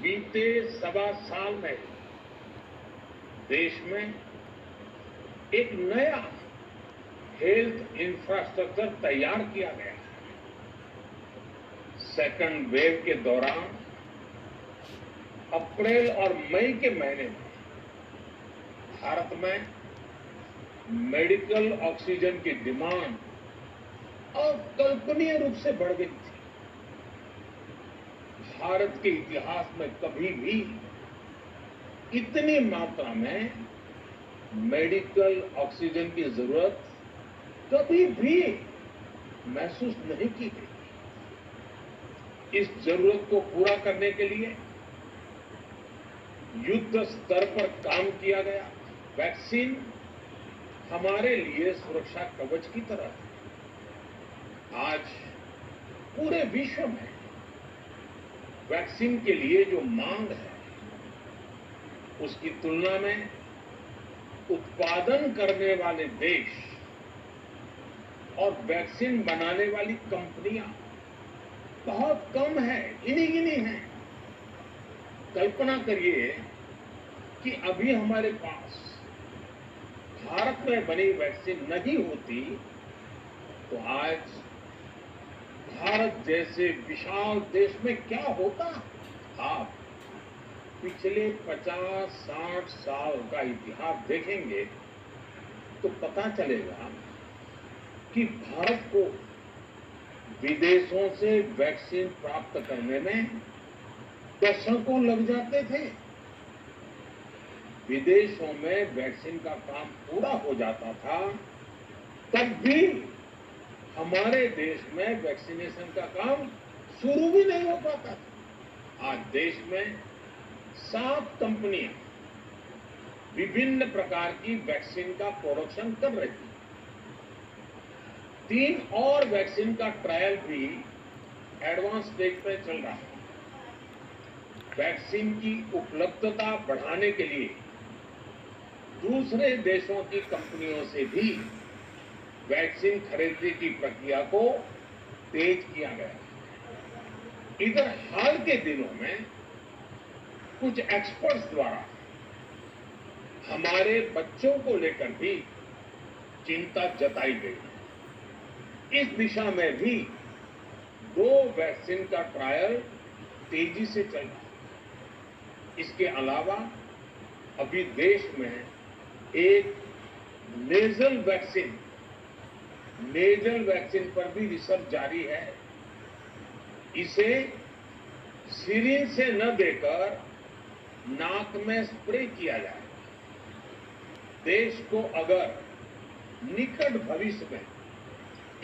बीते सवा साल में देश में एक नया हेल्थ इंफ्रास्ट्रक्चर तैयार किया गया। सेकंड वेव के दौरान अप्रैल और मई के महीने में भारत में मेडिकल ऑक्सीजन की डिमांड अकल्पनीय रूप से बढ़ गई थी। भारत के इतिहास में कभी भी इतनी मात्रा में मेडिकल ऑक्सीजन की जरूरत कभी भी महसूस नहीं की गई। इस जरूरत को पूरा करने के लिए युद्ध स्तर पर काम किया गया। वैक्सीन हमारे लिए सुरक्षा कवच की तरह है। आज पूरे विश्व में वैक्सीन के लिए जो मांग है, उसकी तुलना में उत्पादन करने वाले देश और वैक्सीन बनाने वाली कंपनियां बहुत कम है, गिनी गिनी हैं। कल्पना करिए कि अभी हमारे पास भारत में बनी वैक्सीन नहीं होती तो आज भारत जैसे विशाल देश में क्या होता। आप पिछले 50-60 साल का इतिहास देखेंगे तो पता चलेगा कि भारत को विदेशों से वैक्सीन प्राप्त करने में दशकों लग जाते थे। विदेशों में वैक्सीन का काम पूरा हो जाता था, तब भी हमारे देश में वैक्सीनेशन का काम शुरू भी नहीं हो पाता था। आज देश में 7 कंपनियां विभिन्न प्रकार की वैक्सीन का प्रोडक्शन कर रही हैं। 3 और वैक्सीन का ट्रायल भी एडवांस स्टेज पे चल रहा है। वैक्सीन की उपलब्धता बढ़ाने के लिए दूसरे देशों की कंपनियों से भी वैक्सीन खरीदने की प्रक्रिया को तेज किया गया। इधर हाल के दिनों में कुछ एक्सपर्ट्स द्वारा हमारे बच्चों को लेकर भी चिंता जताई गई। इस दिशा में भी 2 वैक्सीन का ट्रायल तेजी से चल रहा है। इसके अलावा अभी देश में एक नेजल वैक्सीन पर भी रिसर्च जारी है। इसे सिरिंज से न देकर नाक में स्प्रे किया जाए। देश को अगर निकट भविष्य में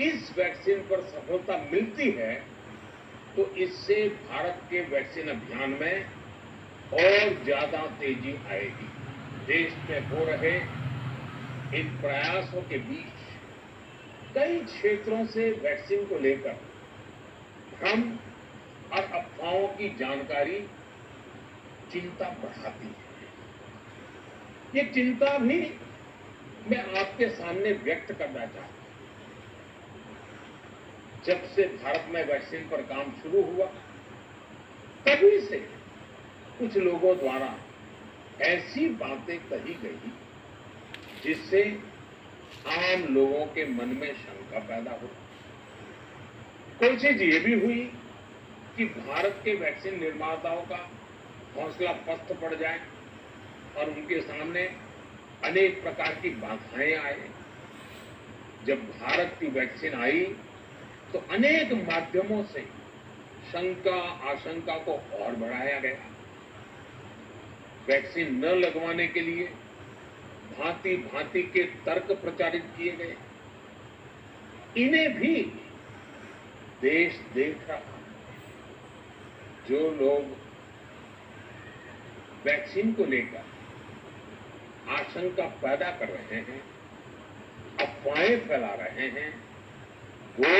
इस वैक्सीन पर सफलता मिलती है तो इससे भारत के वैक्सीन अभियान में और ज्यादा तेजी आएगी। देश में हो रहे इन प्रयासों के बीच कई क्षेत्रों से वैक्सीन को लेकर भ्रम और अफवाहों की जानकारी चिंता बढ़ाती है। ये चिंता भी मैं आपके सामने व्यक्त करना चाहता हूं। जब से भारत में वैक्सीन पर काम शुरू हुआ, तभी से कुछ लोगों द्वारा ऐसी बातें कही गई जिससे आम लोगों के मन में शंका पैदा हो। कोशिश ये भी हुई कि भारत के वैक्सीन निर्माताओं का हौसला पस्त पड़ जाए और उनके सामने अनेक प्रकार की बाधाएं आए। जब भारत की वैक्सीन आई तो अनेक माध्यमों से शंका आशंका को और बढ़ाया गया। वैक्सीन न लगवाने के लिए भांति भांति के तर्क प्रचारित किए गए। इन्हें भी देश देख रहा। जो लोग वैक्सीन को लेकर आशंका पैदा कर रहे हैं, अफवाहें फैला रहे हैं, वो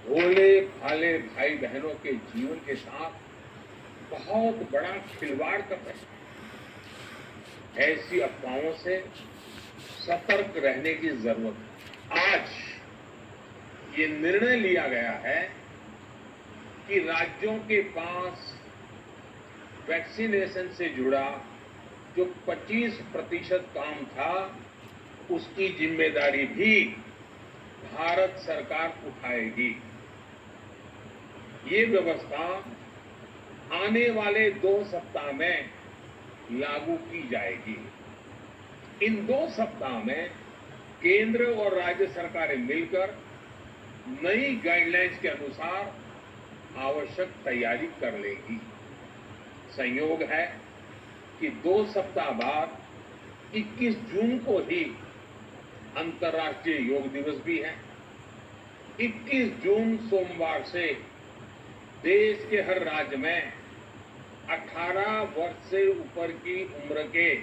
भोले भाले भाई बहनों के जीवन के साथ बहुत बड़ा खिलवाड़ कर रहे हैं। ऐसी अफवाहों से सतर्क रहने की जरूरत है। आज ये निर्णय लिया गया है कि राज्यों के पास वैक्सीनेशन से जुड़ा जो 25% काम था, उसकी जिम्मेदारी भी भारत सरकार उठाएगी। ये व्यवस्था आने वाले 2 सप्ताह में लागू की जाएगी। इन 2 सप्ताह में केंद्र और राज्य सरकारें मिलकर नई गाइडलाइंस के अनुसार आवश्यक तैयारी कर लेगी। संयोग है कि 2 सप्ताह बाद 21 जून को ही अंतर्राष्ट्रीय योग दिवस भी है। 21 जून सोमवार से देश के हर राज्य में 18 वर्ष से ऊपर की उम्र के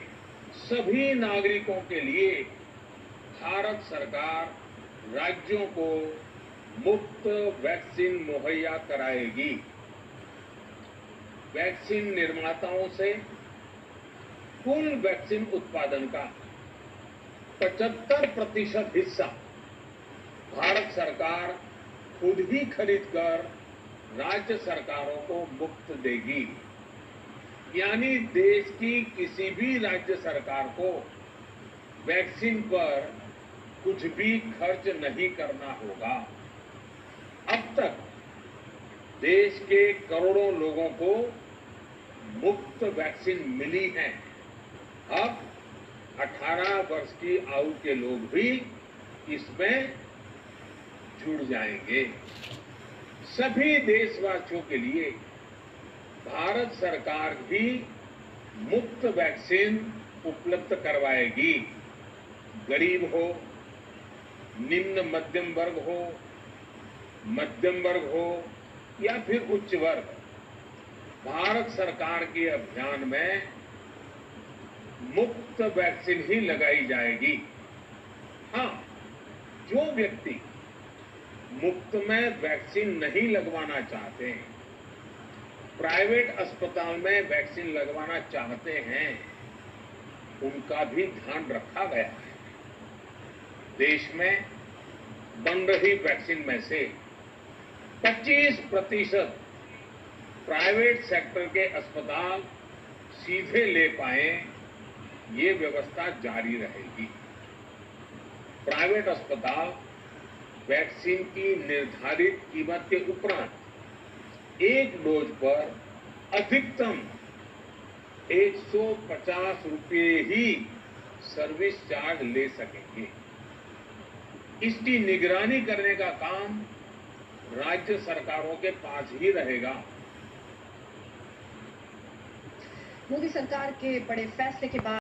सभी नागरिकों के लिए भारत सरकार राज्यों को मुफ्त वैक्सीन मुहैया कराएगी। वैक्सीन निर्माताओं से कुल वैक्सीन उत्पादन का 75% हिस्सा भारत सरकार खुद ही खरीदकर राज्य सरकारों को मुफ्त देगी। यानी देश की किसी भी राज्य सरकार को वैक्सीन पर कुछ भी खर्च नहीं करना होगा। अब तक देश के करोड़ों लोगों को मुफ्त वैक्सीन मिली है। अब 18 वर्ष की आयु के लोग भी इसमें जुड़ जाएंगे। सभी देशवासियों के लिए भारत सरकार भी मुफ्त वैक्सीन उपलब्ध करवाएगी। गरीब हो, निम्न मध्यम वर्ग हो, मध्यम वर्ग हो या फिर उच्च वर्ग, भारत सरकार के अभियान में मुफ्त वैक्सीन ही लगाई जाएगी। हाँ, जो व्यक्ति मुफ्त में वैक्सीन नहीं लगवाना चाहते, प्राइवेट अस्पताल में वैक्सीन लगवाना चाहते हैं, उनका भी ध्यान रखा गया है। देश में बन रही वैक्सीन में से 25% प्राइवेट सेक्टर के अस्पताल सीधे ले पाए, ये व्यवस्था जारी रहेगी। प्राइवेट अस्पताल वैक्सीन की निर्धारित कीमत के उपरांत एक डोज पर अधिकतम 150 रुपये ही सर्विस चार्ज ले सकेंगे। इसकी निगरानी करने का काम राज्य सरकारों के पास ही रहेगा। मोदी सरकार के बड़े फैसले के बाद